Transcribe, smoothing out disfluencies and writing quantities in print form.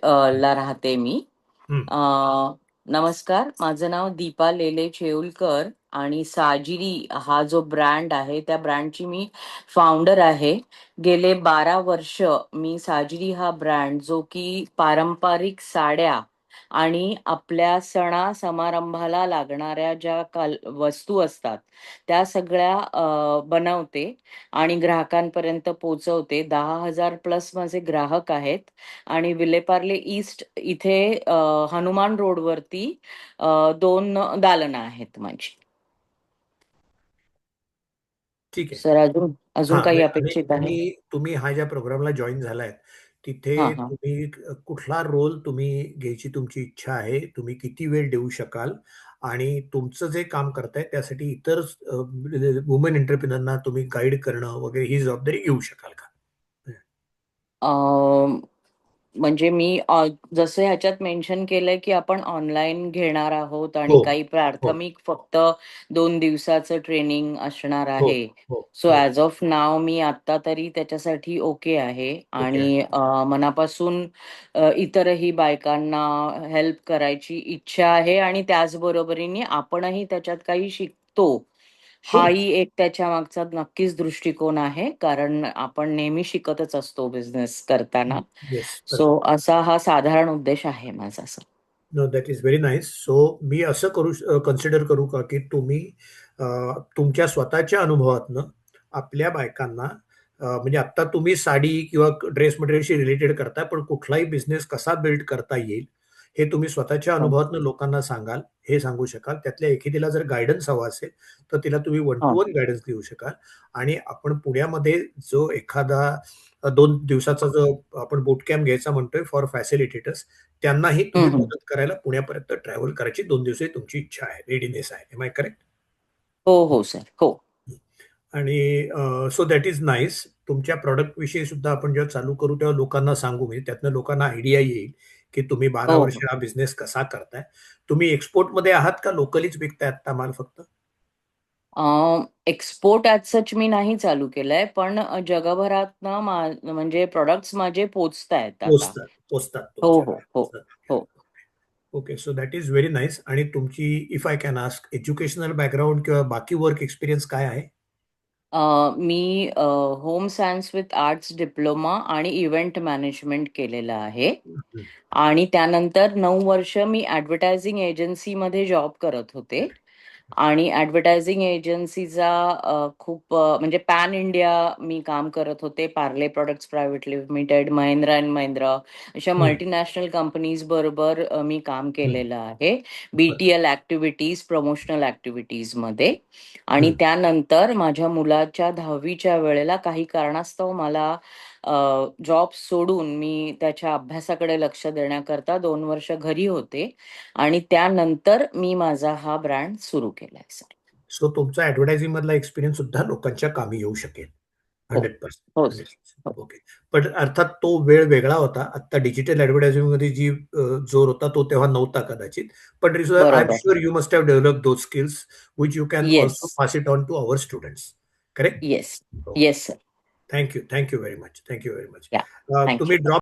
ला राहते मी. हं. अ, नमस्कार, माझं नाव दीपा लेले चेऊलकर आणि साजिरी हा जो ब्रँड आहे त्या ब्रँडची मी फाउंडर आहे. गेले 12 वर्ष मी साजिरी हा ब्रँड, जो की पारंपरिक साड्या आणि आपल्या सणा समारंभाला लागणाऱ्या ज्या वस्तू असतात त्या सगळ्या बनवते आणि ग्राहकांपर्यंत पोहोचवते. 10,000 प्लस माझे ग्राहक आहेत आणि विलेपार्ले ईस्ट इथे हनुमान रोडवरती 2 दालनं आहेत माझी. ठीक आहे. सर, अजून अजून हां, काही आणि अपेक्षित आहे? तुम्ही तुम्ही हा ज्या प्रोग्रामला जॉइन झालाय, तिथे हा हा. तुम्ही कुठला रोल तुम्ही घ्यायची तुमची इच्छा आहे? तुम्ही किती वेळ देऊ शकाल? आणि तुमचं जे काम करताय त्यासाठी इतर वुमन एंटरप्रेन्योरना तुम्ही गाईड करणं वगैरे ही जबाबदारी घेऊ शकाल का? म्हणजे मी जसं ह्याच्यात मेन्शन केलंय की आपण ऑनलाईन घेणार आहोत हो, आणि काही हो, प्राथमिक फक्त 2 दिवसाचं ट्रेनिंग असणार हो, आहे. हो, सो हो. ॲज ऑफ नाव मी आता तरी त्याच्यासाठी ओके आहे ओके आहे. आणि मनापासून इतरही बायकांना हेल्प करायची इच्छा आहे आणि त्याचबरोबरीने आपणही त्याच्यात काही शिकतो. हो. हाही एक त्याच्या मागचा नक्कीच दृष्टिकोन आहे, कारण आपण नेहमी शिकतच असतो बिझनेस करताना. येस. सो असा हा साधारण उद्देश आहे माझा sir. No, that is very nice. So मी असं कन्सिडर करू का, की तुम्ही अ, तुमच्या स्वतःच्या अनुभवातनं आपल्या बायकांना म्हणजे आत्ता तुम्ही साडी किंवा ड्रेस मटेरियलशी रिलेटेड करताय, पण कुठलाही बिझनेस कसा बिल्ड करता येईल, हे तुम्ही स्वतःच्या हो. अनुभवातनं लोकांना सांगाल, हे सांगू शकाल. त्यातल्या एखादीला जर गाईडन्स हवा असेल, तर तिला तुम्ही वन हा. टू वन गाईडन्स देऊ शकाल. आणि आपण पुण्यामध्ये जो एखादा 2 दिवसाचा जो आपण बूट कॅम्प घ्यायचा म्हणतोय फॉर फॅसिलिटेटर्स, त्यांनाही तुम्ही हम्म. मदत करायला पुण्यापर्यंत ट्रॅव्हल करायची 2 दिवस तुमची इच्छा आहे, रेडीनेस आहे. Am I correct? हो हो सर, हो. आणि सो दॅट इज नाईस. तुमच्या प्रॉडक्ट विषयी सुद्धा आपण जेव्हा चालू करू तेव्हा लोकांना सांगू, म्हणजे त्यातनं लोकांना आयडिया येईल की तुम्ही 12 हो वर्ष हो. हा बिझनेस कसा करताय. तुम्ही एक्सपोर्टमध्ये आहात का लोकलीच विकताय आता माल फक्त? एक्सपोर्ट ॲज सच मी नाही चालू केलंय, पण जगभरातनं म्हणजे प्रोडक्ट्स माझे पोचतायत आता. पोचतात पोचतात हो हो तुमच्याकडे हो पोचतात. हो. Okay, so that is very nice. आणि तुमची, if I can ask, educational background किंवा बाकी वर्क एक्सपिरियन्स काय आहे? मी home science with arts diploma आणि इव्हेंट मॅनेजमेंट केलेलं आहे. हम्म. आणि त्यानंतर 9 वर्ष मी ॲडव्हर्टायझिंग एजन्सीमध्ये जॉब करत होते. आणि ॲडव्हर्टायझिंग एजन्सीचा खूप म्हणजे पॅन इंडिया मी काम करत होते. Parle products private limited, Mahindra and Mahindra अशा हम्म. मल्टीनॅशनल कंपनीज बरोबर मी काम हम्म. केलेलं आहे. बरं. BTL ॲक्टिव्हिटीज, प्रमोशनल ॲक्टिव्हिटीजमध्ये. आणि हम्म. त्यानंतर माझ्या मुलाच्या 10वीच्या वेळेला काही कारणास्तव मला जॉब सोडून मी त्याच्या अभ्यासाकडे लक्ष देण्याकरता 2 वर्ष घरी होते आणि त्यानंतर मी माझा हा ब्रँड सुरू केलाय सर. सो तुमचा ऍडव्हर्टायझिंग मधला एक्सपिरियन्स सुद्धा लोकांच्या कामी येऊ शकेल. हो 100%. हो सर. 100%. हो. ओके. पण अर्थात तो वेळ वेगळा होता. आता डिजिटल ऍडव्हर्टायझिंग मध्ये जी जोर होता तो तेव्हा नव्हता कदाचित. पण आय एम बरोबर. Sure you must have developed those skills which you can yes. Also pass it on to our students. Correct? Yes. Okay. Yes sir. Thank you. Thank you very much. Thank you very much. Yeah. तुम्ही thank you. Drop